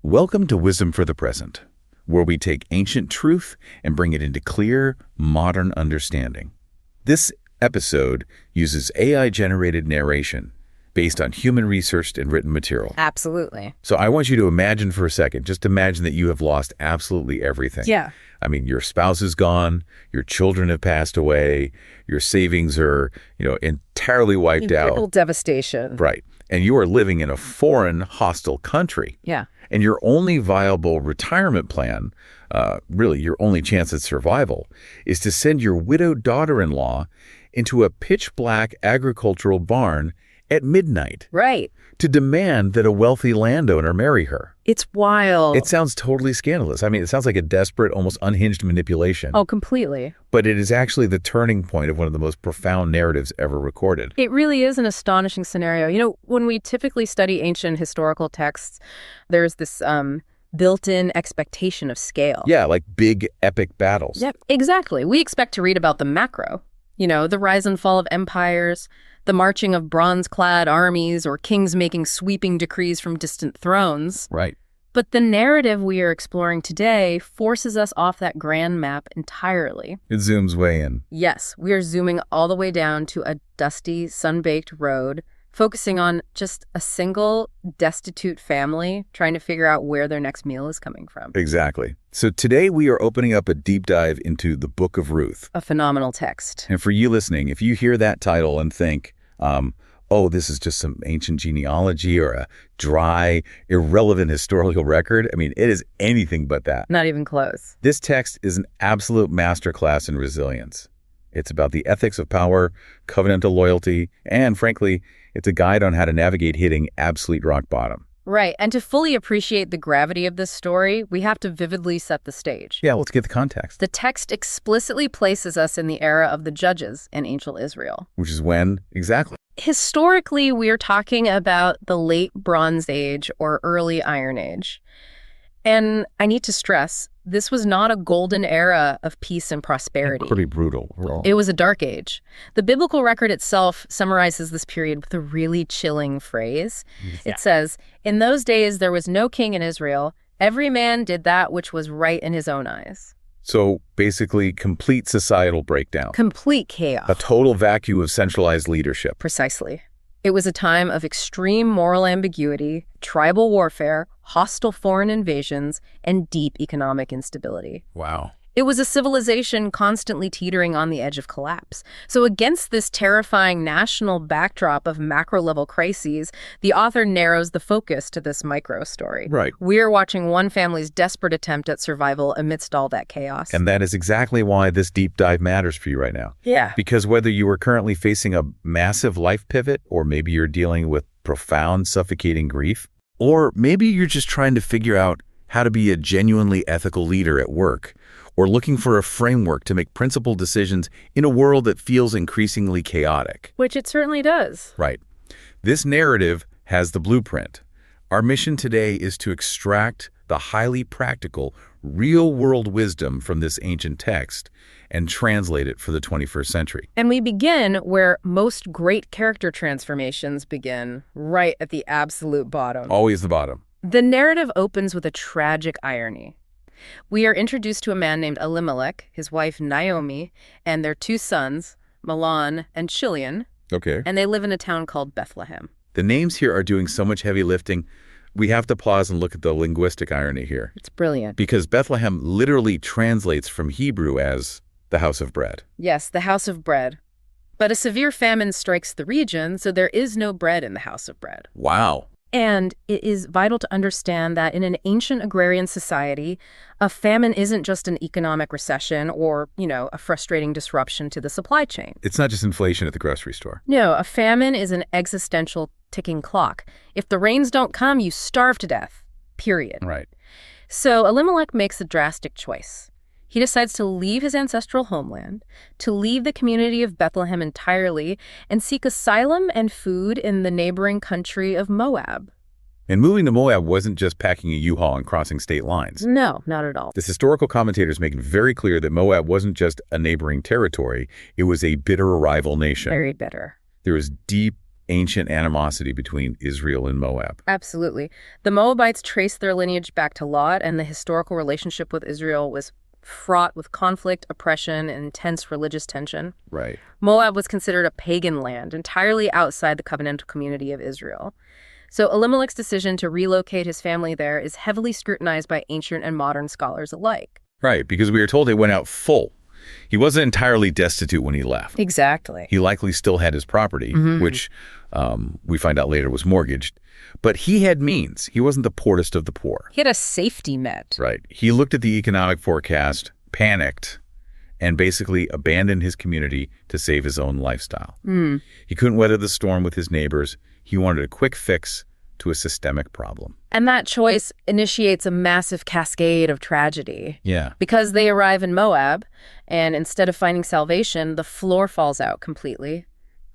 Welcome to Wisdom for the Present, where we take ancient truth and bring it into clear, modern understanding. This episode uses AI-generated narration based on human-researched and written material. Absolutely. So I want you to imagine for a second, just imagine that you have lost absolutely everything. Yeah. I mean, your spouse is gone, your children have passed away, your savings are, entirely wiped out. Total devastation. Right. And you are living in a foreign, hostile country. Yeah. And your only viable retirement plan, really your only chance at survival, is to send your widowed daughter-in-law into a pitch-black agricultural barn at midnight. Right. To demand that a wealthy landowner marry her. It's wild. It sounds totally scandalous. I mean, it sounds like a desperate, almost unhinged manipulation. Oh, completely. But it is actually the turning point of one of the most profound narratives ever recorded. It really is an astonishing scenario. When we typically study ancient historical texts, there's this built-in expectation of scale. Yeah, like big, epic battles. Yep, exactly. We expect to read about the macro, the rise and fall of empires, the marching of bronze-clad armies, or kings making sweeping decrees from distant thrones. Right. But the narrative we are exploring today forces us off that grand map entirely. It zooms way in. Yes, we are zooming all the way down to a dusty, sun-baked road, focusing on just a single, destitute family trying to figure out where their next meal is coming from. Exactly. So today we are opening up a deep dive into the Book of Ruth. A phenomenal text. And for you listening, if you hear that title and think, oh, this is just some ancient genealogy or a dry, irrelevant historical record, I mean, it is anything but that. Not even close. This text is an absolute masterclass in resilience. It's about the ethics of power, covenantal loyalty, and frankly, it's a guide on how to navigate hitting absolute rock bottom. Right. And to fully appreciate the gravity of this story, we have to vividly set the stage. Yeah, let's get the context. The text explicitly places us in the era of the judges in ancient Israel. Which is when? Exactly. Historically, we're talking about the late Bronze Age or early Iron Age. And I need to stress, this was not a golden era of peace and prosperity. Pretty brutal. It was a dark age. The biblical record itself summarizes this period with a really chilling phrase. Yeah. It says, "In those days there was no king in Israel. Every man did that which was right in his own eyes." So basically, complete societal breakdown. Complete chaos. A total vacuum of centralized leadership. Precisely. It was a time of extreme moral ambiguity, tribal warfare, hostile foreign invasions, and deep economic instability. Wow. It was a civilization constantly teetering on the edge of collapse. So against this terrifying national backdrop of macro-level crises, the author narrows the focus to this micro story. Right. We're watching one family's desperate attempt at survival amidst all that chaos. And that is exactly why this deep dive matters for you right now. Yeah. Because whether you are currently facing a massive life pivot, or maybe you're dealing with profound, suffocating grief, or maybe you're just trying to figure out how to be a genuinely ethical leader at work, or looking for a framework to make principled decisions in a world that feels increasingly chaotic. Which it certainly does. Right. This narrative has the blueprint. Our mission today is to extract the highly practical, real-world wisdom from this ancient text and translate it for the 21st century. And we begin where most great character transformations begin, right at the absolute bottom. Always the bottom. The narrative opens with a tragic irony. We are introduced to a man named Elimelech, his wife Naomi, and their two sons, Mahlon and Chilion. Okay. And they live in a town called Bethlehem. The names here are doing so much heavy lifting. We have to pause and look at the linguistic irony here. It's brilliant. Because Bethlehem literally translates from Hebrew as the house of bread. Yes, the house of bread. But a severe famine strikes the region, so there is no bread in the house of bread. Wow. And it is vital to understand that in an ancient agrarian society, a famine isn't just an economic recession or, a frustrating disruption to the supply chain. It's not just inflation at the grocery store. No, a famine is an existential ticking clock. If the rains don't come, you starve to death, period. Right. So Elimelech makes a drastic choice. He decides to leave his ancestral homeland, to leave the community of Bethlehem entirely, and seek asylum and food in the neighboring country of Moab. And moving to Moab wasn't just packing a U-Haul and crossing state lines. No, not at all. This historical commentators make it very clear that Moab wasn't just a neighboring territory, it was a bitter rival nation. Very bitter. There was deep ancient animosity between Israel and Moab. Absolutely. The Moabites traced their lineage back to Lot, and the historical relationship with Israel was fraught with conflict, oppression, and intense religious tension. Right. Moab was considered a pagan land, entirely outside the covenantal community of Israel. So Elimelech's decision to relocate his family there is heavily scrutinized by ancient and modern scholars alike. Right, because we are told they went out full. He wasn't entirely destitute when he left. Exactly. He likely still had his property, which we find out later was mortgaged. But he had means. He wasn't the poorest of the poor. He had a safety net. Right. He looked at the economic forecast, panicked, and basically abandoned his community to save his own lifestyle. He couldn't weather the storm with his neighbors. He wanted a quick fix to a systemic problem. And that choice initiates a massive cascade of tragedy. Yeah. Because they arrive in Moab, and instead of finding salvation, the floor falls out completely.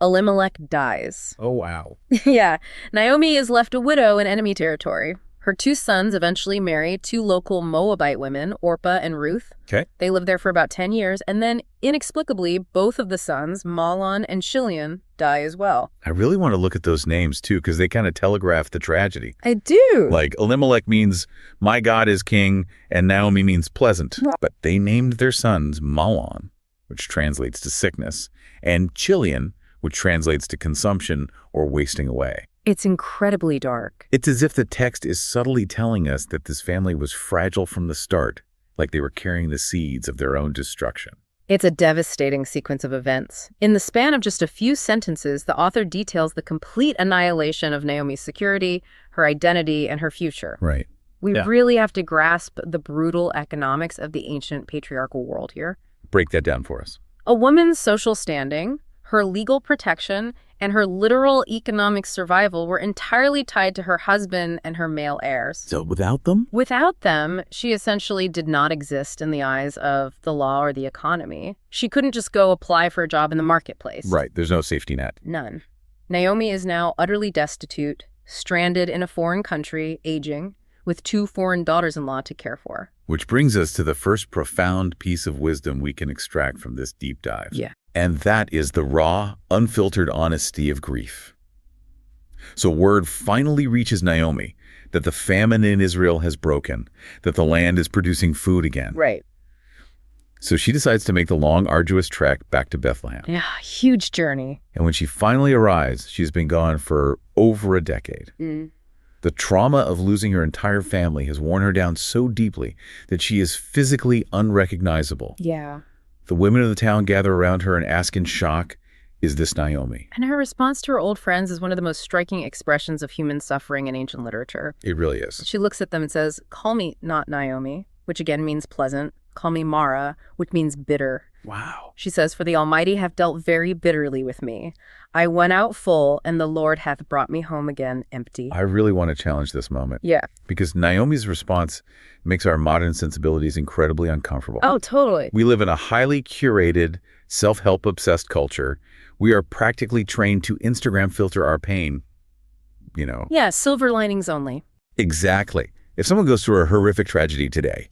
Elimelech dies. Oh, wow. Yeah. Naomi is left a widow in enemy territory. Her two sons eventually marry two local Moabite women, Orpah and Ruth. Okay. They live there for about 10 years, and then, inexplicably, both of the sons, Mahlon and Chilion, die as well. I really want to look at those names, too, because they kind of telegraph the tragedy. I do. Like, Elimelech means, my God is king, and Naomi means pleasant. But they named their sons Mahlon, which translates to sickness, and Chilion, which translates to consumption or wasting away. It's incredibly dark. It's as if the text is subtly telling us that this family was fragile from the start, like they were carrying the seeds of their own destruction. It's a devastating sequence of events. In the span of just a few sentences, the author details the complete annihilation of Naomi's security, her identity, and her future. Right. We really have to grasp the brutal economics of the ancient patriarchal world here. Break that down for us. A woman's social standing, her legal protection, and her literal economic survival were entirely tied to her husband and her male heirs. So without them? Without them, she essentially did not exist in the eyes of the law or the economy. She couldn't just go apply for a job in the marketplace. Right. There's no safety net. None. Naomi is now utterly destitute, stranded in a foreign country, aging, with two foreign daughters-in-law to care for. Which brings us to the first profound piece of wisdom we can extract from this deep dive. Yeah. And that is the raw, unfiltered honesty of grief. So word finally reaches Naomi that the famine in Israel has broken, that the land is producing food again. Right. So she decides to make the long, arduous trek back to Bethlehem. Yeah, huge journey. And when she finally arrives, she's been gone for over a decade. The trauma of losing her entire family has worn her down so deeply that she is physically unrecognizable. Yeah. The women of the town gather around her and ask in shock, is this Naomi? And her response to her old friends is one of the most striking expressions of human suffering in ancient literature. It really is. She looks at them and says, "Call me not Naomi," which again means pleasant. "Call me Mara," which means bitter. Wow. She says, "For the Almighty have dealt very bitterly with me. I went out full, and the Lord hath brought me home again empty." I really want to challenge this moment. Yeah. Because Naomi's response makes our modern sensibilities incredibly uncomfortable. Oh, totally. We live in a highly curated, self-help obsessed culture. We are practically trained to Instagram filter our pain, you know. Yeah, silver linings only. Exactly. If someone goes through a horrific tragedy today,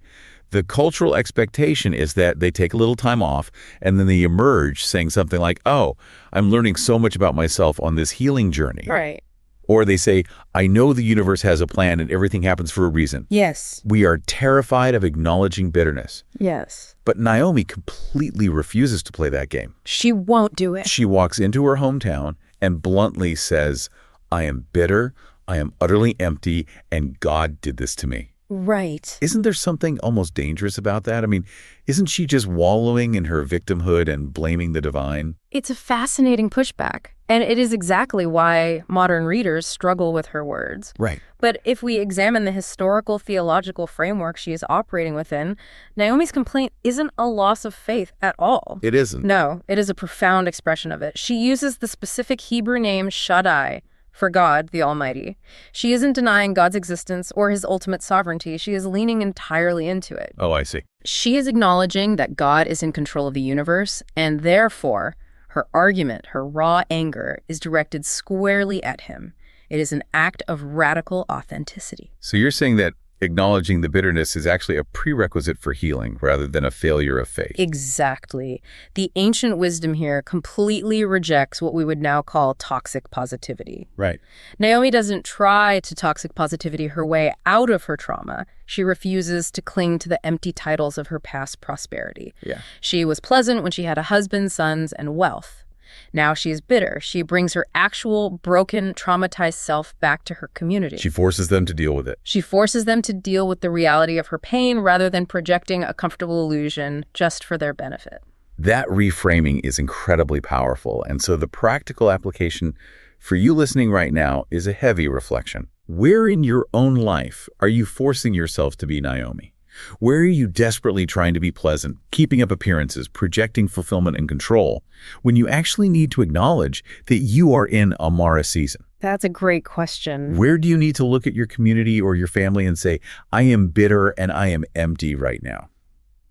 the cultural expectation is that they take a little time off and then they emerge saying something like, oh, I'm learning so much about myself on this healing journey. Right. Or they say, I know the universe has a plan and everything happens for a reason. Yes. We are terrified of acknowledging bitterness. Yes. But Naomi completely refuses to play that game. She won't do it. She walks into her hometown and bluntly says, I am bitter, I am utterly empty, and God did this to me. Right. Isn't there something almost dangerous about that? I mean, isn't she just wallowing in her victimhood and blaming the divine? It's a fascinating pushback, and it is exactly why modern readers struggle with her words. Right. But if we examine the historical theological framework she is operating within, Naomi's complaint isn't a loss of faith at all. It isn't. No, it is a profound expression of it. She uses the specific Hebrew name Shaddai, for God, the Almighty. She isn't denying God's existence or his ultimate sovereignty. She is leaning entirely into it. Oh, I see. She is acknowledging that God is in control of the universe, and therefore, her argument, her raw anger, is directed squarely at him. It is an act of radical authenticity. So you're saying that Acknowledging the bitterness is actually a prerequisite for healing rather than a failure of faith. Exactly. The ancient wisdom here completely rejects what we would now call toxic positivity. Right. Naomi doesn't try to toxic positivity her way out of her trauma. She refuses to cling to the empty titles of her past prosperity. Yeah. She was pleasant when she had a husband, sons, and wealth. Now she is bitter. She brings her actual, broken, traumatized self back to her community. She forces them to deal with it. She forces them to deal with the reality of her pain rather than projecting a comfortable illusion just for their benefit. That reframing is incredibly powerful. And so the practical application for you listening right now is a heavy reflection. Where in your own life are you forcing yourself to be Naomi? Where are you desperately trying to be pleasant, keeping up appearances, projecting fulfillment and control, when you actually need to acknowledge that you are in a Mara season? That's a great question. Where do you need to look at your community or your family and say, I am bitter and I am empty right now?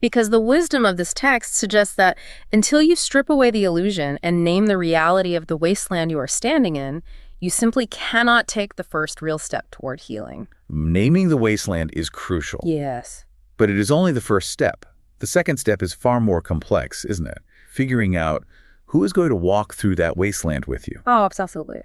Because the wisdom of this text suggests that until you strip away the illusion and name the reality of the wasteland you are standing in, you simply cannot take the first real step toward healing. Naming the wasteland is crucial. Yes. But it is only the first step. The second step is far more complex, isn't it? Figuring out who is going to walk through that wasteland with you. Oh, absolutely.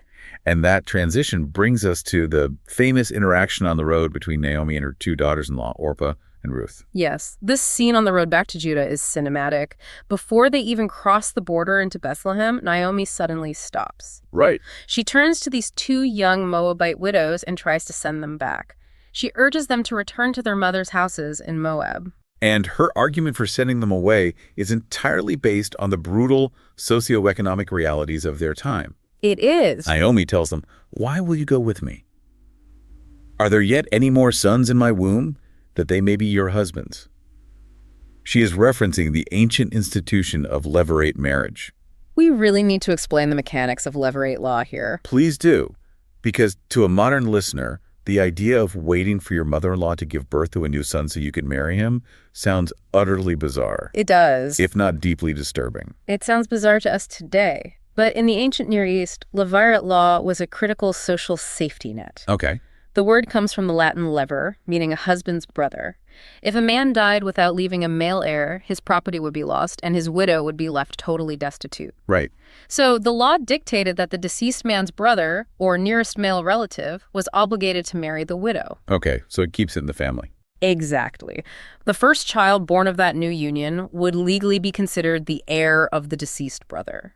And that transition brings us to the famous interaction on the road between Naomi and her two daughters-in-law, Orpah and Ruth. Yes. This scene on the road back to Judah is cinematic. Before they even cross the border into Bethlehem, Naomi suddenly stops. Right. She turns to these two young Moabite widows and tries to send them back. She urges them to return to their mother's houses in Moab. And her argument for sending them away is entirely based on the brutal socioeconomic realities of their time. It is. Naomi tells them, "Why will you go with me? Are there yet any more sons in my womb, that they may be your husbands?" She is referencing the ancient institution of levirate marriage. We really need to explain the mechanics of levirate law here. Please do, because to a modern listener, the idea of waiting for your mother-in-law to give birth to a new son so you can marry him sounds utterly bizarre. It does. If not deeply disturbing. It sounds bizarre to us today. But in the ancient Near East, levirate law was a critical social safety net. Okay. The word comes from the Latin lever, meaning a husband's brother. If a man died without leaving a male heir, his property would be lost, and his widow would be left totally destitute. Right. So the law dictated that the deceased man's brother, or nearest male relative, was obligated to marry the widow. Okay, so it keeps it in the family. Exactly. The first child born of that new union would legally be considered the heir of the deceased brother.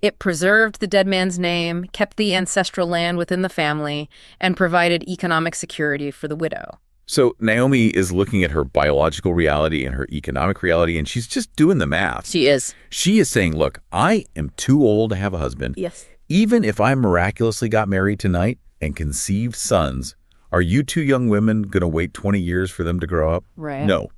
It preserved the dead man's name, kept the ancestral land within the family, and provided economic security for the widow. So Naomi is looking at her biological reality and her economic reality, and she's just doing the math. She is. She is saying, look, I am too old to have a husband. Yes. Even if I miraculously got married tonight and conceived sons, are you two young women going to wait 20 years for them to grow up? Right. No.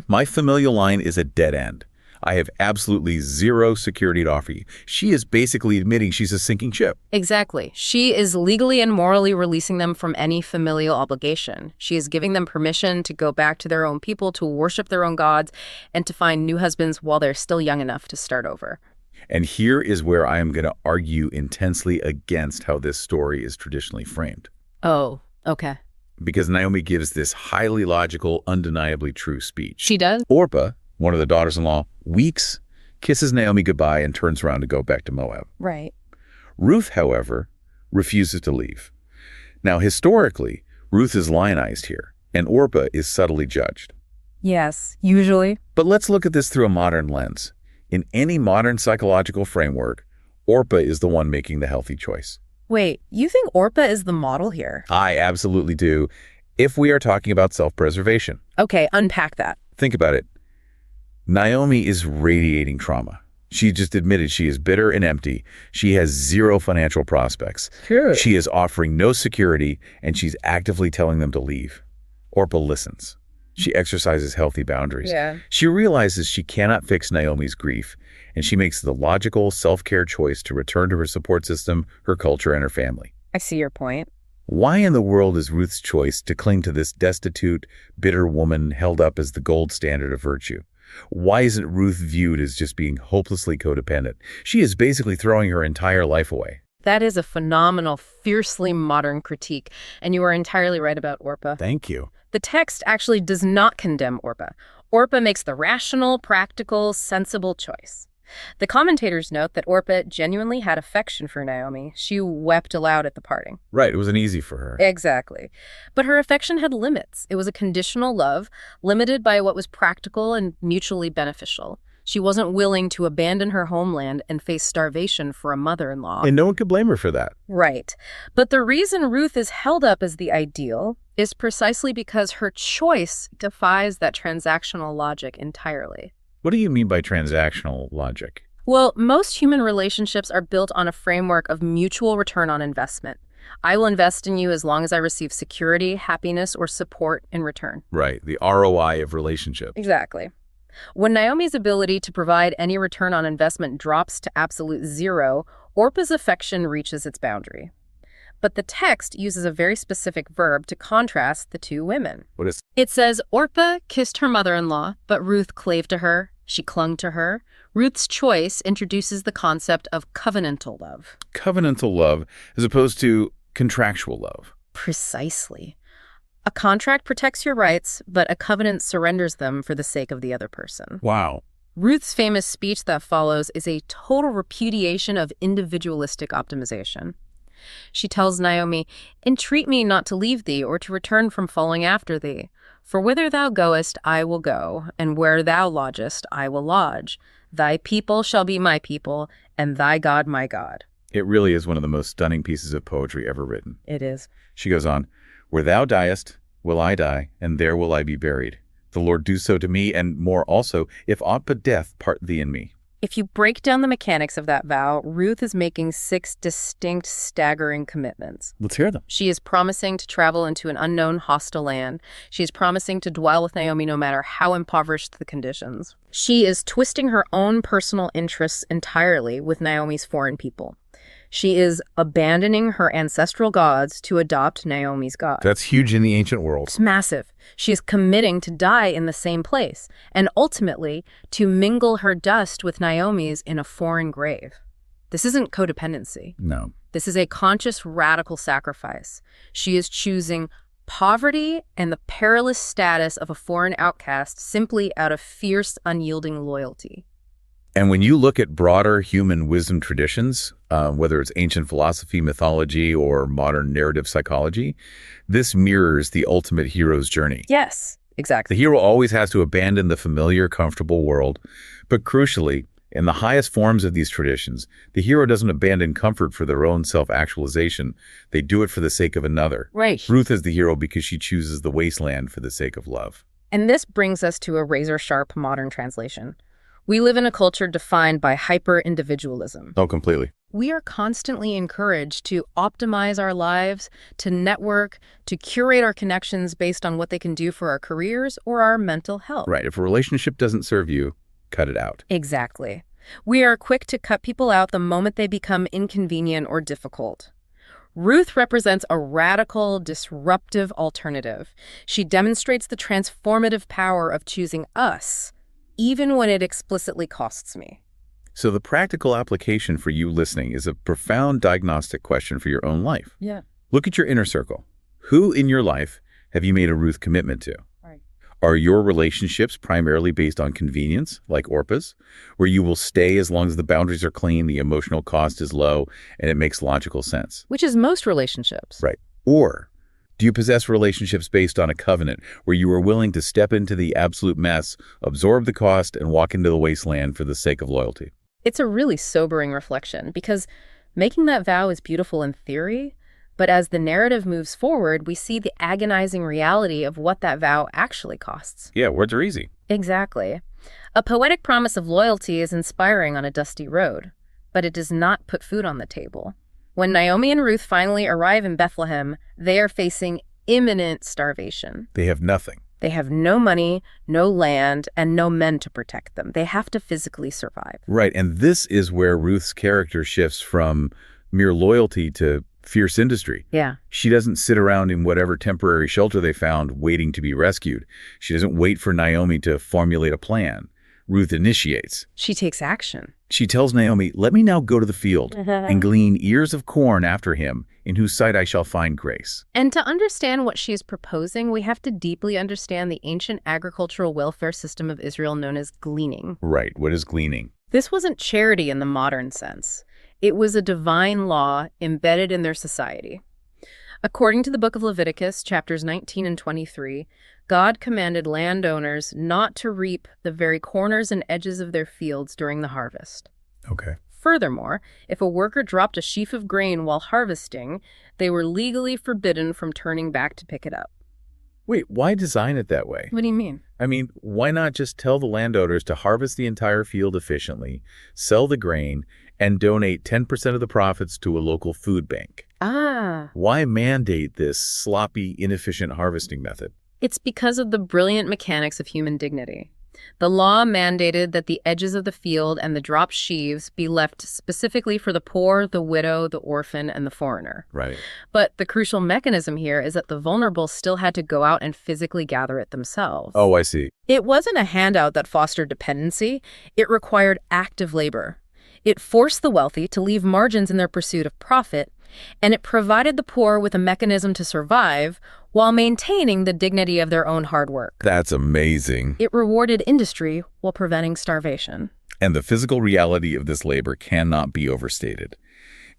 My familial line is a dead end. I have absolutely zero security to offer you. She is basically admitting she's a sinking ship. Exactly. She is legally and morally releasing them from any familial obligation. She is giving them permission to go back to their own people, to worship their own gods, and to find new husbands while they're still young enough to start over. And here is where I am going to argue intensely against how this story is traditionally framed. Oh, okay. Because Naomi gives this highly logical, undeniably true speech. She does? Orpah, one of the daughters-in-law, weeps, kisses Naomi goodbye, and turns around to go back to Moab. Right. Ruth, however, refuses to leave. Now, historically, Ruth is lionized here, and Orpah is subtly judged. Yes, usually. But let's look at this through a modern lens. In any modern psychological framework, Orpah is the one making the healthy choice. Wait, you think Orpah is the model here? I absolutely do, if we are talking about self-preservation. Okay, unpack that. Think about it. Naomi is radiating trauma. She just admitted she is bitter and empty. She has zero financial prospects. Sure. She is offering no security, and she's actively telling them to leave. Orpah listens. She exercises healthy boundaries. Yeah. She realizes she cannot fix Naomi's grief, and she makes the logical self-care choice to return to her support system, her culture, and her family. I see your point. Why in the world is Ruth's choice to cling to this destitute, bitter woman held up as the gold standard of virtue? Why isn't Ruth viewed as just being hopelessly codependent? She is basically throwing her entire life away. That is a phenomenal, fiercely modern critique, and you are entirely right about Orpah. Thank you. The text actually does not condemn Orpah. Orpah makes the rational, practical, sensible choice. The commentators note that Orpah genuinely had affection for Naomi. She wept aloud at the parting. Right, it wasn't easy for her. Exactly. But her affection had limits. It was a conditional love, limited by what was practical and mutually beneficial. She wasn't willing to abandon her homeland and face starvation for a mother-in-law. And no one could blame her for that. Right. But the reason Ruth is held up as the ideal is precisely because her choice defies that transactional logic entirely. What do you mean by transactional logic? Well, most human relationships are built on a framework of mutual return on investment. I will invest in you as long as I receive security, happiness, or support in return. Right, the ROI of relationships. Exactly. When Naomi's ability to provide any return on investment drops to absolute zero, Orpah's affection reaches its boundary. But the text uses a very specific verb to contrast the two women. What is? It says, Orpah kissed her mother-in-law, but Ruth clave to her. She clung to her. Ruth's choice introduces the concept of covenantal love. Covenantal love as opposed to contractual love. Precisely. A contract protects your rights, but a covenant surrenders them for the sake of the other person. Wow. Ruth's famous speech that follows is a total repudiation of individualistic optimization. She tells Naomi, "Entreat me not to leave thee or to return from following after thee. For whither thou goest, I will go, and where thou lodgest, I will lodge. Thy people shall be my people, and thy God my God." It really is one of the most stunning pieces of poetry ever written. It is. She goes on, "Where thou diest, will I die, and there will I be buried. The Lord do so to me, and more also, if aught but death part thee and me." If you break down the mechanics of that vow, Ruth is making 6 distinct, staggering commitments. Let's hear them. She is promising to travel into an unknown, hostile land. She is promising to dwell with Naomi no matter how impoverished the conditions. She is twisting her own personal interests entirely with Naomi's foreign people. She is abandoning her ancestral gods to adopt Naomi's God. That's huge in the ancient world. It's massive. She is committing to die in the same place, and ultimately to mingle her dust with Naomi's in a foreign grave. This isn't codependency. No. This is a conscious, radical sacrifice. She is choosing poverty and the perilous status of a foreign outcast simply out of fierce, unyielding loyalty. And when you look at broader human wisdom traditions, whether it's ancient philosophy, mythology, or modern narrative psychology, this mirrors the ultimate hero's journey. Yes, exactly. The hero always has to abandon the familiar, comfortable world. But crucially, in the highest forms of these traditions, the hero doesn't abandon comfort for their own self-actualization. They do it for the sake of another. Right. Ruth is the hero because she chooses the wasteland for the sake of love. And this brings us to a razor-sharp modern translation. We live in a culture defined by hyper-individualism. Oh, completely. We are constantly encouraged to optimize our lives, to network, to curate our connections based on what they can do for our careers or our mental health. Right. If a relationship doesn't serve you, cut it out. Exactly. We are quick to cut people out the moment they become inconvenient or difficult. Ruth represents a radical, disruptive alternative. She demonstrates the transformative power of choosing us, even when it explicitly costs me. So the practical application for you listening is a profound diagnostic question for your own life. Yeah. Look at your inner circle. Who in your life have you made a Ruth commitment to? Right. Are your relationships primarily based on convenience, like Orpah's, where you will stay as long as the boundaries are clean, the emotional cost is low, and it makes logical sense? Which is most relationships. Right. Or do you possess relationships based on a covenant where you are willing to step into the absolute mess, absorb the cost, and walk into the wasteland for the sake of loyalty? It's a really sobering reflection because making that vow is beautiful in theory, but as the narrative moves forward, we see the agonizing reality of what that vow actually costs. Yeah, words are easy. Exactly. A poetic promise of loyalty is inspiring on a dusty road, but it does not put food on the table. When Naomi and Ruth finally arrive in Bethlehem, they are facing imminent starvation. They have nothing. They have no money, no land, and no men to protect them. They have to physically survive. Right, and this is where Ruth's character shifts from mere loyalty to fierce industry. Yeah. She doesn't sit around in whatever temporary shelter they found waiting to be rescued. She doesn't wait for Naomi to formulate a plan. Ruth initiates. She takes action. She tells Naomi, "Let me now go to the field and glean ears of corn after him, in whose sight I shall find grace." And to understand what she is proposing, we have to deeply understand the ancient agricultural welfare system of Israel known as gleaning. Right. What is gleaning? This wasn't charity in the modern sense. It was a divine law embedded in their society. According to the book of Leviticus, chapters 19 and 23, God commanded landowners not to reap the very corners and edges of their fields during the harvest. Okay. Furthermore, if a worker dropped a sheaf of grain while harvesting, they were legally forbidden from turning back to pick it up. Wait, why design it that way? What do you mean? I mean, why not just tell the landowners to harvest the entire field efficiently, sell the grain, and donate 10% of the profits to a local food bank? Why mandate this sloppy, inefficient harvesting method? It's because of the brilliant mechanics of human dignity. The law mandated that the edges of the field and the dropped sheaves be left specifically for the poor, the widow, the orphan, and the foreigner. Right. But the crucial mechanism here is that the vulnerable still had to go out and physically gather it themselves. Oh, I see. It wasn't a handout that fostered dependency. It required active labor. It forced the wealthy to leave margins in their pursuit of profit, and it provided the poor with a mechanism to survive while maintaining the dignity of their own hard work. That's amazing. It rewarded industry while preventing starvation. And the physical reality of this labor cannot be overstated.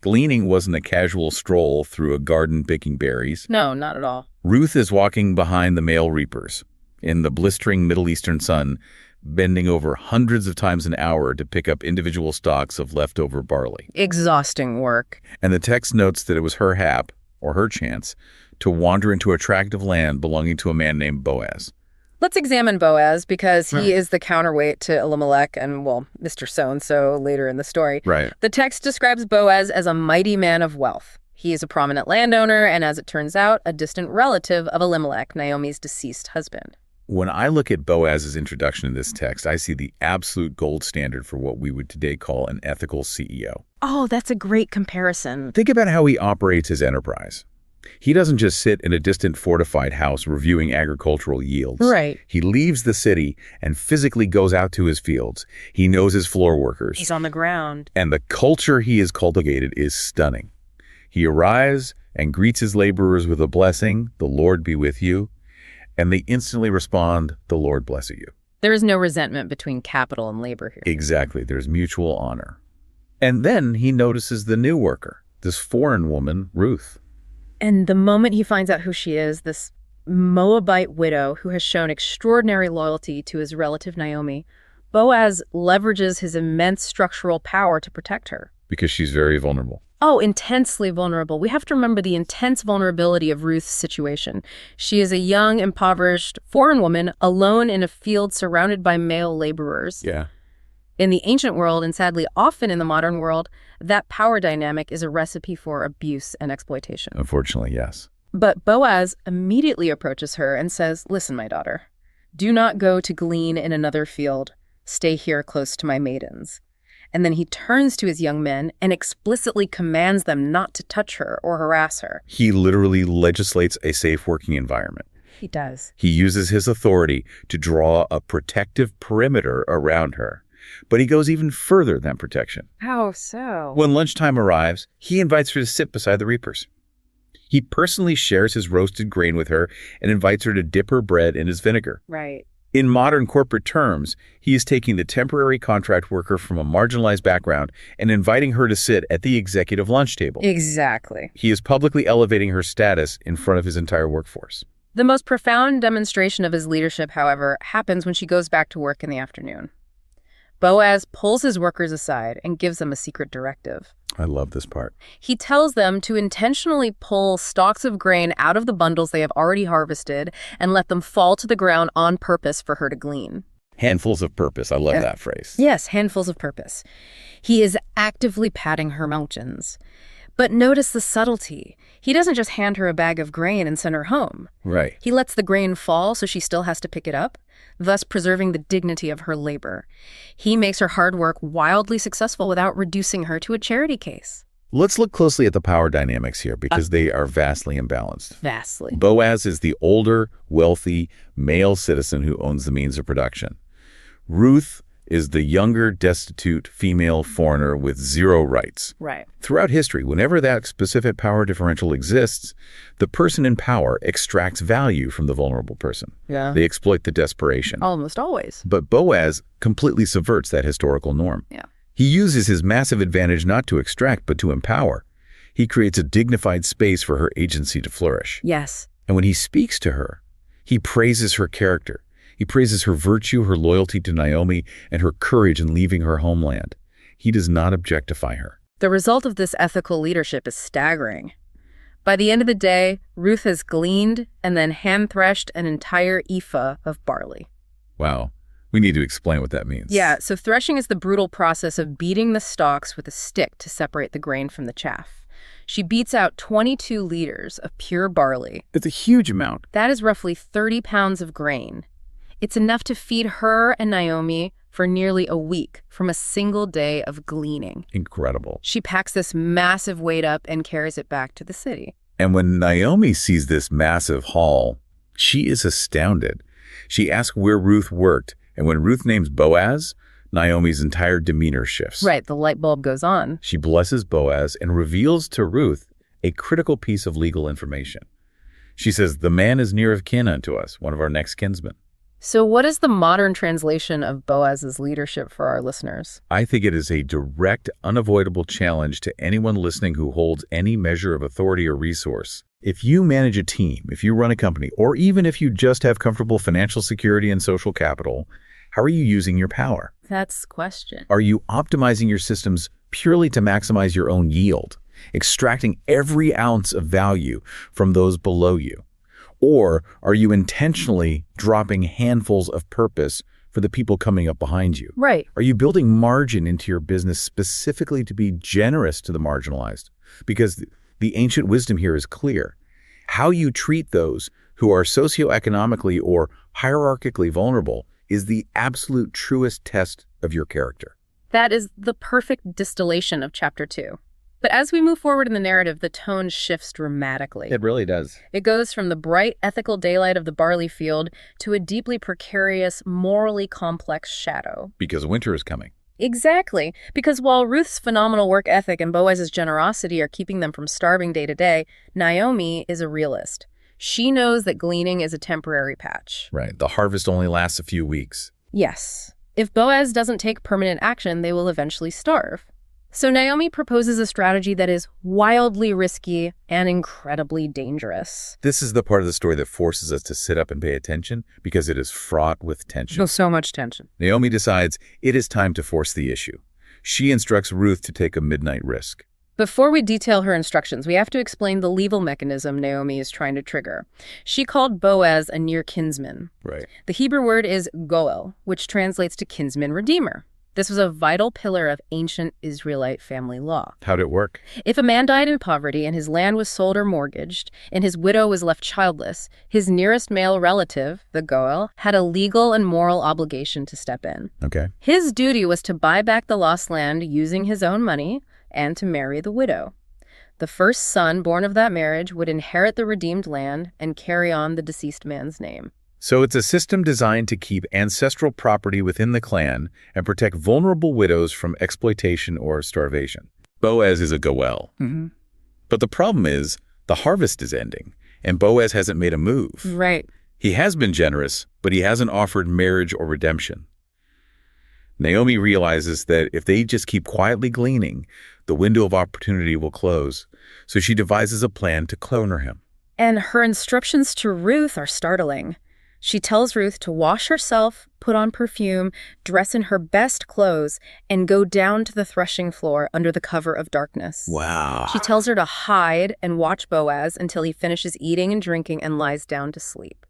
Gleaning wasn't a casual stroll through a garden picking berries. No, not at all. Ruth is walking behind the male reapers in the blistering Middle Eastern sun, bending over hundreds of times an hour to pick up individual stalks of leftover barley. Exhausting work. And the text notes that it was her hap, or her chance, to wander into attractive land belonging to a man named Boaz. Let's examine Boaz, because he is the counterweight to Elimelech and, well, Mr. So-and-so later in the story. Right. The text describes Boaz as a mighty man of wealth. He is a prominent landowner and, as it turns out, a distant relative of Elimelech, Naomi's deceased husband. When I look at Boaz's introduction in this text, I see the absolute gold standard for what we would today call an ethical CEO. Oh, that's a great comparison. Think about how he operates his enterprise. He doesn't just sit in a distant fortified house reviewing agricultural yields. Right. He leaves the city and physically goes out to his fields. He knows his floor workers. He's on the ground. And the culture he has cultivated is stunning. He arrives and greets his laborers with a blessing, "The Lord be with you." And they instantly respond, "The Lord bless you." There is no resentment between capital and labor here. Exactly. There's mutual honor. And then he notices the new worker, this foreign woman, Ruth. And the moment he finds out who she is, this Moabite widow who has shown extraordinary loyalty to his relative Naomi, Boaz leverages his immense structural power to protect her. Because she's very vulnerable. Oh, intensely vulnerable. We have to remember the intense vulnerability of Ruth's situation. She is a young, impoverished, foreign woman alone in a field surrounded by male laborers. Yeah. In the ancient world, and sadly often in the modern world, that power dynamic is a recipe for abuse and exploitation. Unfortunately, yes. But Boaz immediately approaches her and says, "Listen, my daughter, do not go to glean in another field. Stay here close to my maidens." And then he turns to his young men and explicitly commands them not to touch her or harass her. He literally legislates a safe working environment. He does. He uses his authority to draw a protective perimeter around her. But he goes even further than protection. How so? When lunchtime arrives, he invites her to sit beside the reapers. He personally shares his roasted grain with her and invites her to dip her bread in his vinegar. Right. In modern corporate terms, he is taking the temporary contract worker from a marginalized background and inviting her to sit at the executive lunch table. Exactly. He is publicly elevating her status in front of his entire workforce. The most profound demonstration of his leadership, however, happens when she goes back to work in the afternoon. Boaz pulls his workers aside and gives them a secret directive. I love this part. He tells them to intentionally pull stalks of grain out of the bundles they have already harvested and let them fall to the ground on purpose for her to glean. Handfuls of purpose. I love that phrase. Yes, handfuls of purpose. He is actively patting her mountains. But notice the subtlety. He doesn't just hand her a bag of grain and send her home. Right. He lets the grain fall so she still has to pick it up, thus preserving the dignity of her labor. He makes her hard work wildly successful without reducing her to a charity case. Let's look closely at the power dynamics here because they are vastly imbalanced. Vastly. Boaz is the older, wealthy, male citizen who owns the means of production. Ruth, is the younger, destitute female foreigner with zero rights. Right. Throughout history, whenever that specific power differential exists, the person in power extracts value from the vulnerable person. Yeah. They exploit the desperation. Almost always. But Boaz completely subverts that historical norm. Yeah. He uses his massive advantage not to extract, but to empower. He creates a dignified space for her agency to flourish. Yes. And when he speaks to her, he praises her character. He praises her virtue, her loyalty to Naomi, and her courage in leaving her homeland. He does not objectify her. The result of this ethical leadership is staggering. By the end of the day, Ruth has gleaned and then hand-threshed an entire ephah of barley. Wow. We need to explain what that means. Yeah, so threshing is the brutal process of beating the stalks with a stick to separate the grain from the chaff. She beats out 22 liters of pure barley. It's a huge amount. That is roughly 30 pounds of grain. It's enough to feed her and Naomi for nearly a week from a single day of gleaning. Incredible. She packs this massive weight up and carries it back to the city. And when Naomi sees this massive haul, she is astounded. She asks where Ruth worked, and when Ruth names Boaz, Naomi's entire demeanor shifts. Right, the light bulb goes on. She blesses Boaz and reveals to Ruth a critical piece of legal information. She says, "The man is near of kin unto us, one of our next kinsmen." So what is the modern translation of Boaz's leadership for our listeners? I think it is a direct, unavoidable challenge to anyone listening who holds any measure of authority or resource. If you manage a team, if you run a company, or even if you just have comfortable financial security and social capital, how are you using your power? That's the question. Are you optimizing your systems purely to maximize your own yield, extracting every ounce of value from those below you? Or are you intentionally dropping handfuls of purpose for the people coming up behind you? Right. Are you building margin into your business specifically to be generous to the marginalized? Because the ancient wisdom here is clear. How you treat those who are socioeconomically or hierarchically vulnerable is the absolute truest test of your character. That is the perfect distillation of Chapter 2. But as we move forward in the narrative, the tone shifts dramatically. It really does. It goes from the bright, ethical daylight of the barley field to a deeply precarious, morally complex shadow. Because winter is coming. Exactly. Because while Ruth's phenomenal work ethic and Boaz's generosity are keeping them from starving day to day, Naomi is a realist. She knows that gleaning is a temporary patch. Right. The harvest only lasts a few weeks. Yes. If Boaz doesn't take permanent action, they will eventually starve. So Naomi proposes a strategy that is wildly risky and incredibly dangerous. This is the part of the story that forces us to sit up and pay attention because it is fraught with tension. There's so much tension. Naomi decides it is time to force the issue. She instructs Ruth to take a midnight risk. Before we detail her instructions, we have to explain the legal mechanism Naomi is trying to trigger. She called Boaz a near kinsman. Right. The Hebrew word is goel, which translates to kinsman-redeemer. This was a vital pillar of ancient Israelite family law. How'd it work? If a man died in poverty and his land was sold or mortgaged, and his widow was left childless, his nearest male relative, the goel, had a legal and moral obligation to step in. Okay. His duty was to buy back the lost land using his own money and to marry the widow. The first son born of that marriage would inherit the redeemed land and carry on the deceased man's name. So it's a system designed to keep ancestral property within the clan and protect vulnerable widows from exploitation or starvation. Boaz is a goel. Mm-hmm. But the problem is the harvest is ending, and Boaz hasn't made a move. Right. He has been generous, but he hasn't offered marriage or redemption. Naomi realizes that if they just keep quietly gleaning, the window of opportunity will close. So she devises a plan to corner him. And her instructions to Ruth are startling. She tells Ruth to wash herself, put on perfume, dress in her best clothes, and go down to the threshing floor under the cover of darkness. Wow. She tells her to hide and watch Boaz until he finishes eating and drinking and lies down to sleep.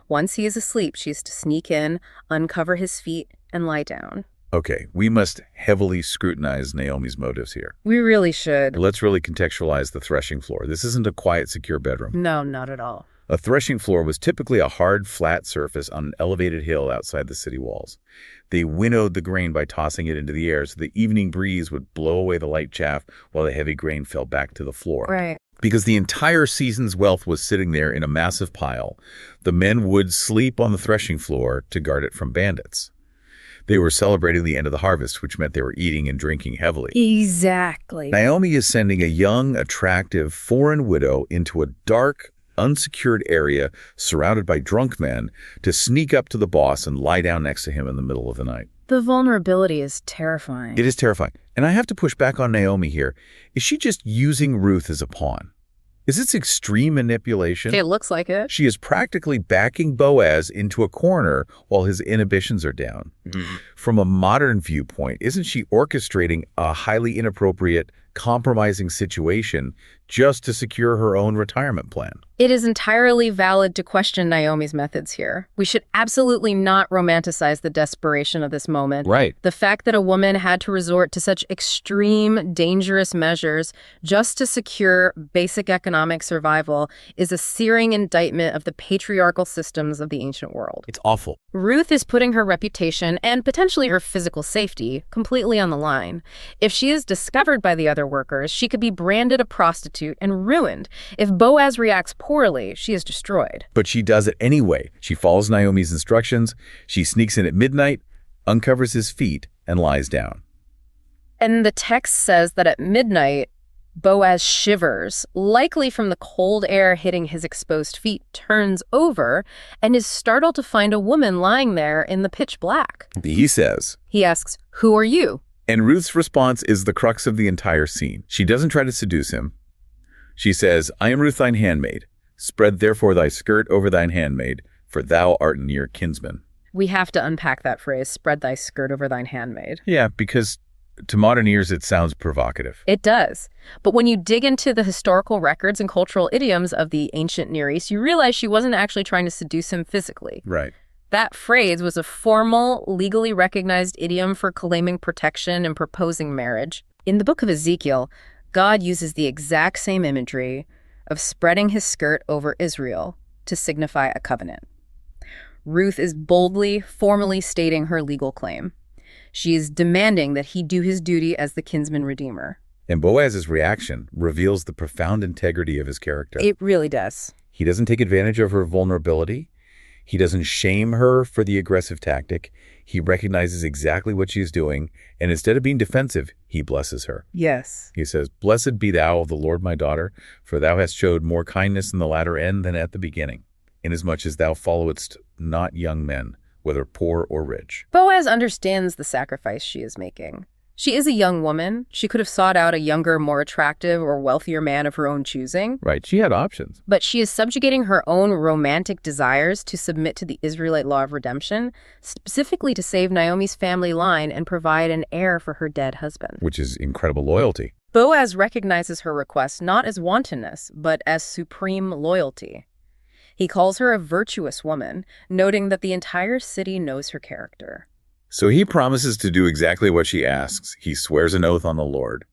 Once he is asleep, she's to sneak in, uncover his feet, and lie down. Okay, we must heavily scrutinize Naomi's motives here. We really should. Let's really contextualize the threshing floor. This isn't a quiet, secure bedroom. No, not at all. A threshing floor was typically a hard, flat surface on an elevated hill outside the city walls. They winnowed the grain by tossing it into the air so the evening breeze would blow away the light chaff while the heavy grain fell back to the floor. Right. Because the entire season's wealth was sitting there in a massive pile, the men would sleep on the threshing floor to guard it from bandits. They were celebrating the end of the harvest, which meant they were eating and drinking heavily. Exactly. Naomi is sending a young, attractive, foreign widow into a dark, unsecured area surrounded by drunk men to sneak up to the boss and lie down next to him in the middle of the night. The vulnerability is terrifying. It is terrifying. And I have to push back on Naomi here. Is she just using Ruth as a pawn? Is this extreme manipulation? It looks like it. She is practically backing Boaz into a corner while his inhibitions are down. From a modern viewpoint, isn't she orchestrating a highly inappropriate, compromising situation just to secure her own retirement plan? It is entirely valid to question Naomi's methods here. We should absolutely not romanticize the desperation of this moment. Right. The fact that a woman had to resort to such extreme, dangerous measures just to secure basic economic survival is a searing indictment of the patriarchal systems of the ancient world. It's awful. Ruth is putting her reputation and potentially her physical safety completely on the line. If she is discovered by the other workers, she could be branded a prostitute and ruined. If Boaz reacts poorly, she is destroyed. But she does it anyway. She follows Naomi's instructions. She sneaks in at midnight, uncovers his feet, and lies down. And the text says that at midnight, Boaz shivers, likely from the cold air hitting his exposed feet, turns over, and is startled to find a woman lying there in the pitch black. He says. He asks, "Who are you?" And Ruth's response is the crux of the entire scene. She doesn't try to seduce him. She says, "I am Ruth thine handmaid. Spread therefore thy skirt over thine handmaid, for thou art near kinsman." We have to unpack that phrase, "spread thy skirt over thine handmaid." Yeah, because to modern ears it sounds provocative. It does. But when you dig into the historical records and cultural idioms of the ancient Near East, you realize she wasn't actually trying to seduce him physically. Right. That phrase was a formal, legally recognized idiom for claiming protection and proposing marriage. In the book of Ezekiel, God uses the exact same imagery of spreading his skirt over Israel to signify a covenant. Ruth is boldly, formally stating her legal claim. She is demanding that he do his duty as the kinsman-redeemer. And Boaz's reaction reveals the profound integrity of his character. It really does. He doesn't take advantage of her vulnerability. He doesn't shame her for the aggressive tactic. He recognizes exactly what she's doing, and instead of being defensive, he blesses her. Yes. He says, "Blessed be thou of the Lord my daughter, for thou hast showed more kindness in the latter end than at the beginning, inasmuch as thou followedst not young men, whether poor or rich." Boaz understands the sacrifice she is making. She is a young woman. She could have sought out a younger, more attractive, or wealthier man of her own choosing. Right, she had options. But she is subjugating her own romantic desires to submit to the Israelite law of redemption, specifically to save Naomi's family line and provide an heir for her dead husband. Which is incredible loyalty. Boaz recognizes her request not as wantonness, but as supreme loyalty. He calls her a virtuous woman, noting that the entire city knows her character. So he promises to do exactly what she asks. He swears an oath on the Lord.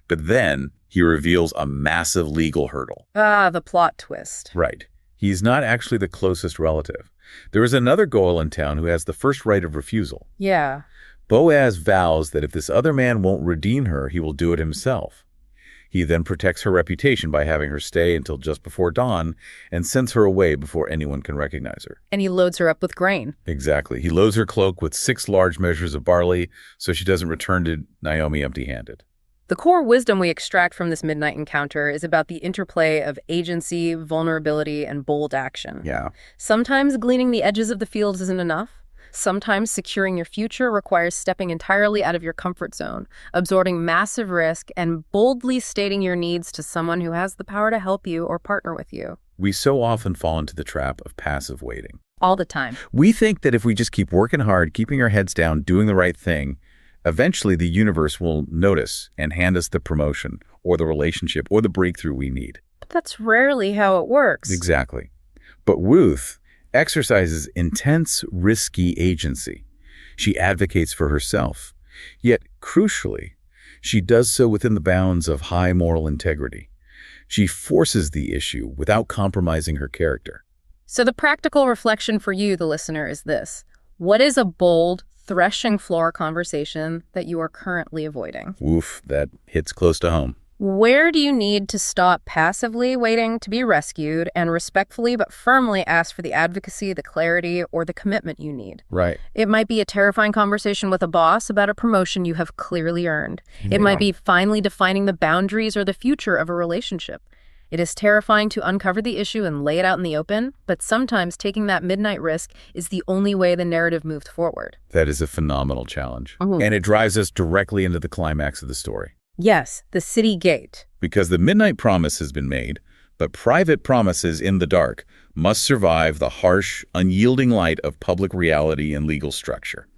But then he reveals a massive legal hurdle. Ah, the plot twist. Right. He's not actually the closest relative. There is another Goel in town who has the first right of refusal. Yeah. Boaz vows that if this other man won't redeem her, he will do it himself. He then protects her reputation by having her stay until just before dawn and sends her away before anyone can recognize her. And he loads her up with grain. Exactly. He loads her cloak with 6 large measures of barley so she doesn't return to Naomi empty-handed. The core wisdom we extract from this midnight encounter is about the interplay of agency, vulnerability, and bold action. Yeah. Sometimes gleaning the edges of the fields isn't enough. Sometimes securing your future requires stepping entirely out of your comfort zone, absorbing massive risk, and boldly stating your needs to someone who has the power to help you or partner with you. We so often fall into the trap of passive waiting. All the time. We think that if we just keep working hard, keeping our heads down, doing the right thing, eventually the universe will notice and hand us the promotion or the relationship or the breakthrough we need. But that's rarely how it works. Exactly. But Ruth exercises intense, risky agency. She advocates for herself. Yet, crucially, she does so within the bounds of high moral integrity. She forces the issue without compromising her character. So the practical reflection for you, the listener, is this. What is a bold, threshing floor conversation that you are currently avoiding? Oof, that hits close to home. Where do you need to stop passively waiting to be rescued and respectfully but firmly ask for the advocacy, the clarity, or the commitment you need? Right. It might be a terrifying conversation with a boss about a promotion you have clearly earned. It might be finally defining the boundaries or the future of a relationship. It is terrifying to uncover the issue and lay it out in the open, but sometimes taking that midnight risk is the only way the narrative moves forward. That is a phenomenal challenge. And it drives us directly into the climax of the story. Yes, the city gate. Because the midnight promise has been made, but private promises in the dark must survive the harsh, unyielding light of public reality and legal structure.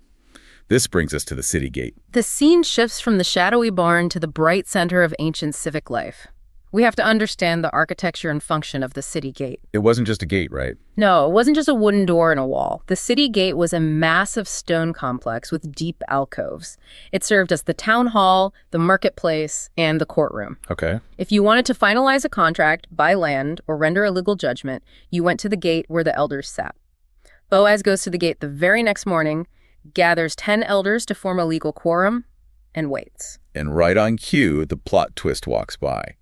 This brings us to the city gate. The scene shifts from the shadowy barn to the bright center of ancient civic life. We have to understand the architecture and function of the city gate. It wasn't just a gate, right? No, it wasn't just a wooden door and a wall. The city gate was a massive stone complex with deep alcoves. It served as the town hall, the marketplace, and the courtroom. Okay. If you wanted to finalize a contract, buy land, or render a legal judgment, you went to the gate where the elders sat. Boaz goes to the gate the very next morning, gathers 10 elders to form a legal quorum, and waits. And right on cue, the plot twist walks by.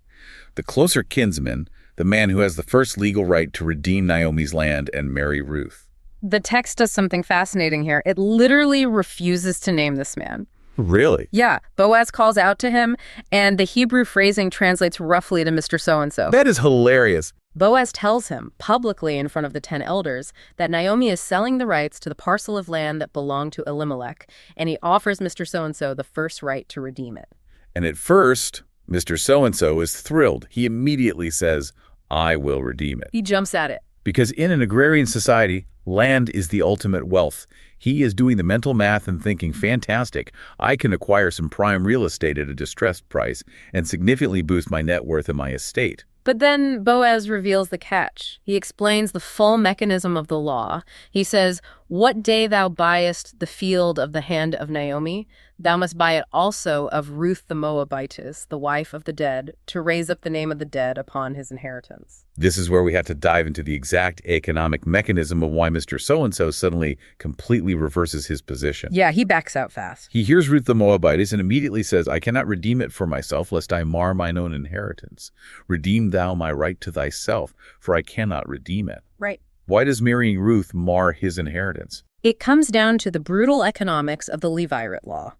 The closer kinsman, the man who has the first legal right to redeem Naomi's land and marry Ruth. The text does something fascinating here. It literally refuses to name this man. Really? Yeah, Boaz calls out to him, and the Hebrew phrasing translates roughly to Mr. So-and-so. That is hilarious. Boaz tells him, publicly in front of the 10 elders, that Naomi is selling the rights to the parcel of land that belonged to Elimelech, and he offers Mr. So-and-so the first right to redeem it. And at first, Mr. So-and-so is thrilled. He immediately says, I will redeem it. He jumps at it. Because in an agrarian society, land is the ultimate wealth. He is doing the mental math and thinking, fantastic, I can acquire some prime real estate at a distressed price and significantly boost my net worth and my estate. But then Boaz reveals the catch. He explains the full mechanism of the law. He says, what day thou buyest the field of the hand of Naomi, thou must buy it also of Ruth the Moabitess, the wife of the dead, to raise up the name of the dead upon his inheritance. This is where we have to dive into the exact economic mechanism of why Mr. So-and-so suddenly completely reverses his position. Yeah, he backs out fast. He hears Ruth the Moabitess and immediately says, I cannot redeem it for myself, lest I mar mine own inheritance. Redeem thou my right to thyself, for I cannot redeem it. Right. Why does marrying Ruth mar his inheritance? It comes down to the brutal economics of the Levirate law.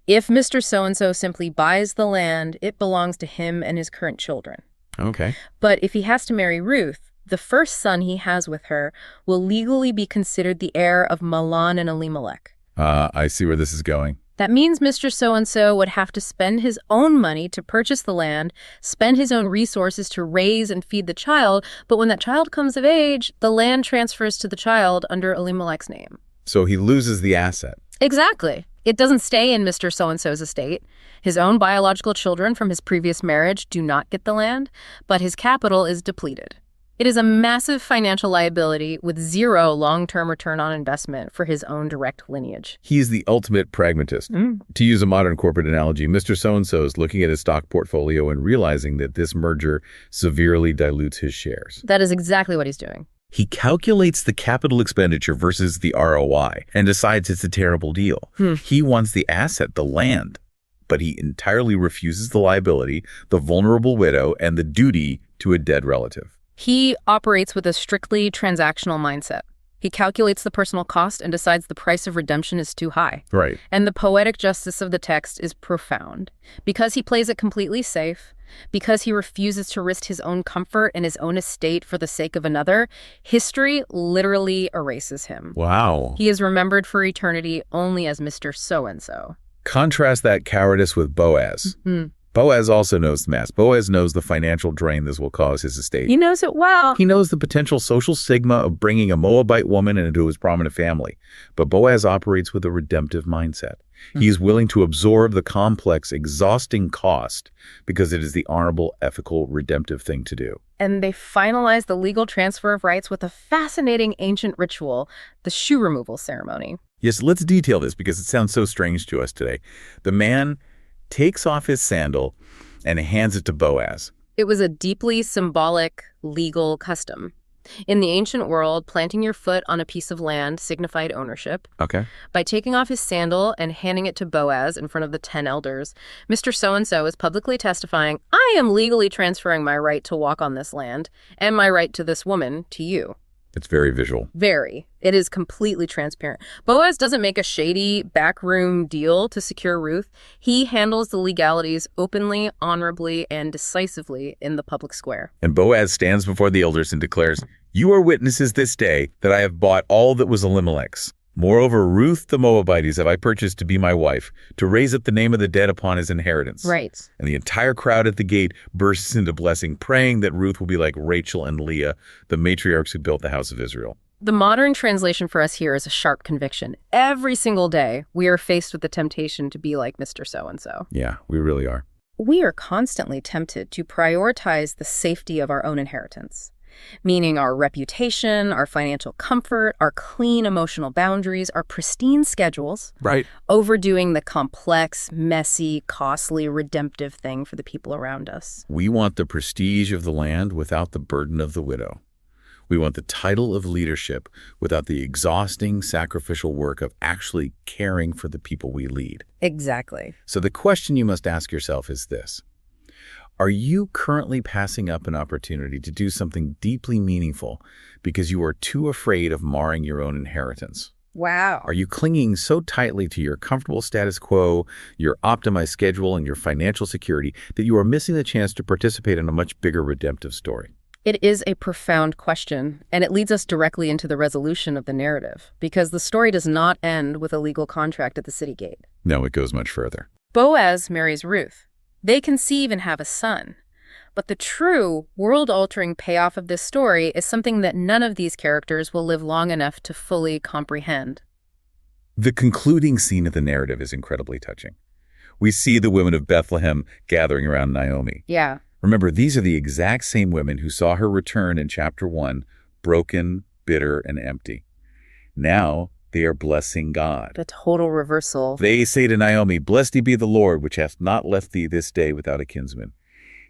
If Mr. So-and-so simply buys the land, it belongs to him and his current children. Okay. But if he has to marry Ruth, the first son he has with her will legally be considered the heir of Mahlon and Elimelech. I see where this is going. That means Mr. So-and-so would have to spend his own money to purchase the land, spend his own resources to raise and feed the child, but when that child comes of age, the land transfers to the child under Elimelech's name. So he loses the asset. Exactly. It doesn't stay in Mr. So-and-so's estate. His own biological children from his previous marriage do not get the land, but his capital is depleted. It is a massive financial liability with zero long-term return on investment for his own direct lineage. He's the ultimate pragmatist. To use a modern corporate analogy, Mr. So-and-so is looking at his stock portfolio and realizing that this merger severely dilutes his shares. That is exactly what he's doing. He calculates the capital expenditure versus the ROI and decides it's a terrible deal. He wants the asset, the land, but he entirely refuses the liability, the vulnerable widow, and the duty to a dead relative. He operates with a strictly transactional mindset. He calculates the personal cost and decides the price of redemption is too high. Right. And the poetic justice of the text is profound. Because he plays it completely safe, because he refuses to risk his own comfort and his own estate for the sake of another, history literally erases him. Wow. He is remembered for eternity only as Mr. So-and-so. Contrast that cowardice with Boaz. Boaz also knows the math. Boaz knows the financial drain this will cause his estate. He knows it well. He knows the potential social stigma of bringing a Moabite woman into his prominent family. But Boaz operates with a redemptive mindset. He is willing to absorb the complex, exhausting cost because it is the honorable, ethical, redemptive thing to do. And they finalize the legal transfer of rights with a fascinating ancient ritual, the shoe removal ceremony. Yes, let's detail this because it sounds so strange to us today. The man takes off his sandal and hands it to Boaz. It was a deeply symbolic legal custom. In the ancient world, planting your foot on a piece of land signified ownership. Okay. By taking off his sandal and handing it to Boaz in front of the 10 elders, Mr. So-and-so is publicly testifying, I am legally transferring my right to walk on this land and my right to this woman to you. It's very visual. Very. It is completely transparent. Boaz doesn't make a shady backroom deal to secure Ruth. He handles the legalities openly, honorably, and decisively in the public square. And Boaz stands before the elders and declares, "You are witnesses this day that I have bought all that was Elimelech's. Moreover, Ruth the Moabitess have I purchased to be my wife, to raise up the name of the dead upon his inheritance." Right. And the entire crowd at the gate bursts into blessing, praying that Ruth will be like Rachel and Leah, the matriarchs who built the house of Israel. The modern translation for us here is a sharp conviction. Every single day, we are faced with the temptation to be like Mr. So-and-so. Yeah, we really are. We are constantly tempted to prioritize the safety of our own inheritance, meaning our reputation, our financial comfort, our clean emotional boundaries, our pristine schedules, Right. overdoing the complex, messy, costly, redemptive thing for the people around us. We want the prestige of the land without the burden of the widow. We want the title of leadership without the exhausting, sacrificial work of actually caring for the people we lead. Exactly. So the question you must ask yourself is this: are you currently passing up an opportunity to do something deeply meaningful because you are too afraid of marring your own inheritance? Wow. Are you clinging so tightly to your comfortable status quo, your optimized schedule, and your financial security that you are missing the chance to participate in a much bigger redemptive story? It is a profound question, and it leads us directly into the resolution of the narrative, because the story does not end with a legal contract at the city gate. No, it goes much further. Boaz marries Ruth. They conceive and have a son. But the true, world-altering payoff of this story is something that none of these characters will live long enough to fully comprehend. The concluding scene of the narrative is incredibly touching. We see the women of Bethlehem gathering around Naomi. Yeah. Remember, these are the exact same women who saw her return in chapter 1, broken, bitter, and empty. Now they are blessing God. The total reversal. They say to Naomi, "Blessed be the Lord, which hath not left thee this day without a kinsman.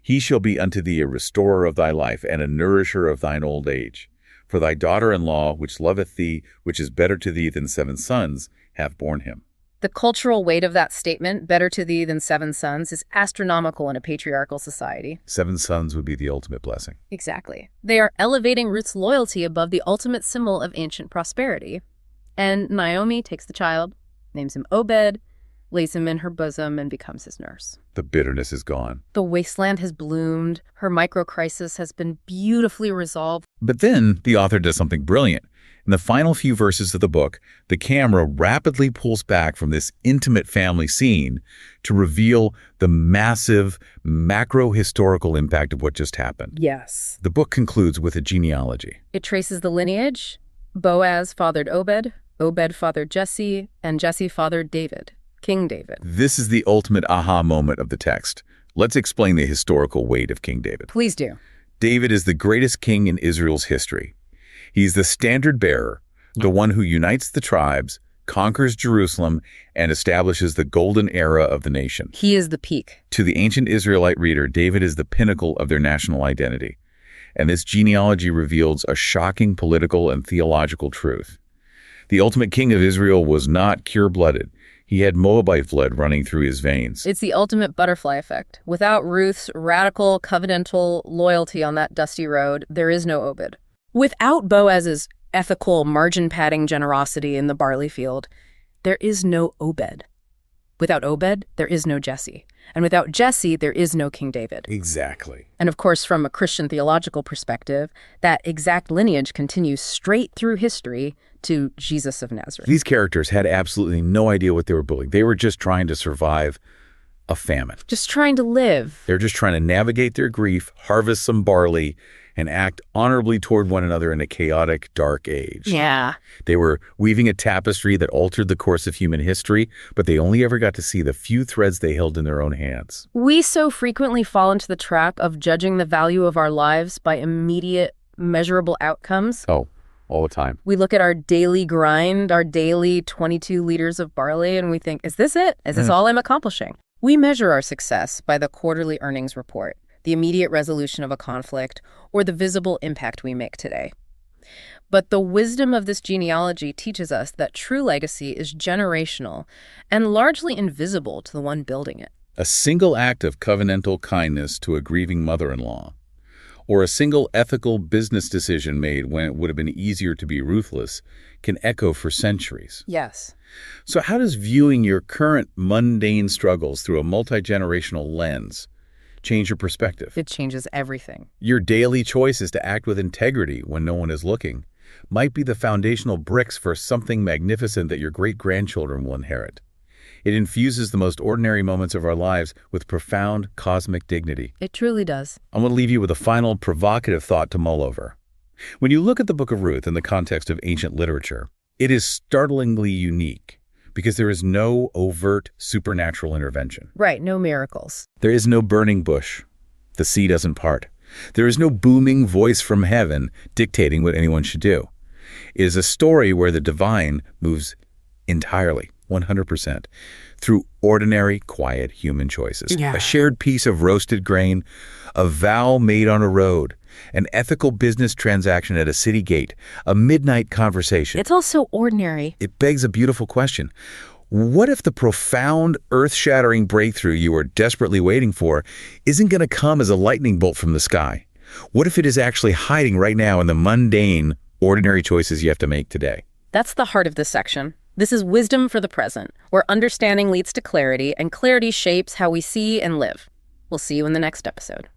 He shall be unto thee a restorer of thy life, and a nourisher of thine old age. For thy daughter-in-law, which loveth thee, which is better to thee than 7 sons, hath borne him." The cultural weight of that statement, better to thee than 7 sons, is astronomical in a patriarchal society. 7 sons would be the ultimate blessing. Exactly. They are elevating Ruth's loyalty above the ultimate symbol of ancient prosperity. And Naomi takes the child, names him Obed, lays him in her bosom, and becomes his nurse. The bitterness is gone. The wasteland has bloomed. Her microcrisis has been beautifully resolved. But then the author does something brilliant. In the final few verses of the book, the camera rapidly pulls back from this intimate family scene to reveal the massive macro-historical impact of what just happened. Yes. The book concludes with a genealogy. It traces the lineage. Boaz fathered Obed, Obed fathered Jesse, and Jesse fathered David, King David. This is the ultimate aha moment of the text. Let's explain the historical weight of King David. Please do. David is the greatest king in Israel's history. He's the standard bearer, the one who unites the tribes, conquers Jerusalem, and establishes the golden era of the nation. He is the peak. To the ancient Israelite reader, David is the pinnacle of their national identity. And this genealogy reveals a shocking political and theological truth. The ultimate king of Israel was not pure-blooded. He had Moabite blood running through his veins. It's the ultimate butterfly effect. Without Ruth's radical, covenantal loyalty on that dusty road, there is no Obed. Without Boaz's ethical, margin-padding generosity in the barley field, there is no Obed. Without Obed, there is no Jesse. And without Jesse, there is no King David. Exactly. And of course, from a Christian theological perspective, that exact lineage continues straight through history to Jesus of Nazareth. These characters had absolutely no idea what they were building. They were just trying to survive a famine. Just trying to live. They're just trying to navigate their grief, harvest some barley, and act honorably toward one another in a chaotic, dark age. Yeah. They were weaving a tapestry that altered the course of human history, but they only ever got to see the few threads they held in their own hands. We so frequently fall into the trap of judging the value of our lives by immediate, measurable outcomes. Oh, all the time. We look at our daily grind, our daily 22 liters of barley, and we think, is this it? Is this all I'm accomplishing? We measure our success by the quarterly earnings report, the immediate resolution of a conflict, or the visible impact we make today. But the wisdom of this genealogy teaches us that true legacy is generational and largely invisible to the one building it. A single act of covenantal kindness to a grieving mother-in-law, or a single ethical business decision made when it would have been easier to be ruthless, can echo for centuries. Yes. So how does viewing your current mundane struggles through a multi-generational lens change your perspective? It changes everything. Your daily choices to act with integrity when no one is looking might be the foundational bricks for something magnificent that your great-grandchildren will inherit. It infuses the most ordinary moments of our lives with profound cosmic dignity. It truly does. I'm going to leave you with a final provocative thought to mull over. When you look at the Book of Ruth in the context of ancient literature, it is startlingly unique because there is no overt supernatural intervention. Right, no miracles. There is no burning bush. The sea doesn't part. There is no booming voice from heaven dictating what anyone should do. It is a story where the divine moves entirely, 100%, through ordinary, quiet human choices. Yeah. A shared piece of roasted grain, a vow made on a road, an ethical business transaction at a city gate, a midnight conversation. It's all so ordinary. It begs a beautiful question. What if the profound, earth-shattering breakthrough you are desperately waiting for isn't going to come as a lightning bolt from the sky? What if it is actually hiding right now in the mundane, ordinary choices you have to make today? That's the heart of this section. This is wisdom for the present, where understanding leads to clarity, and clarity shapes how we see and live. We'll see you in the next episode.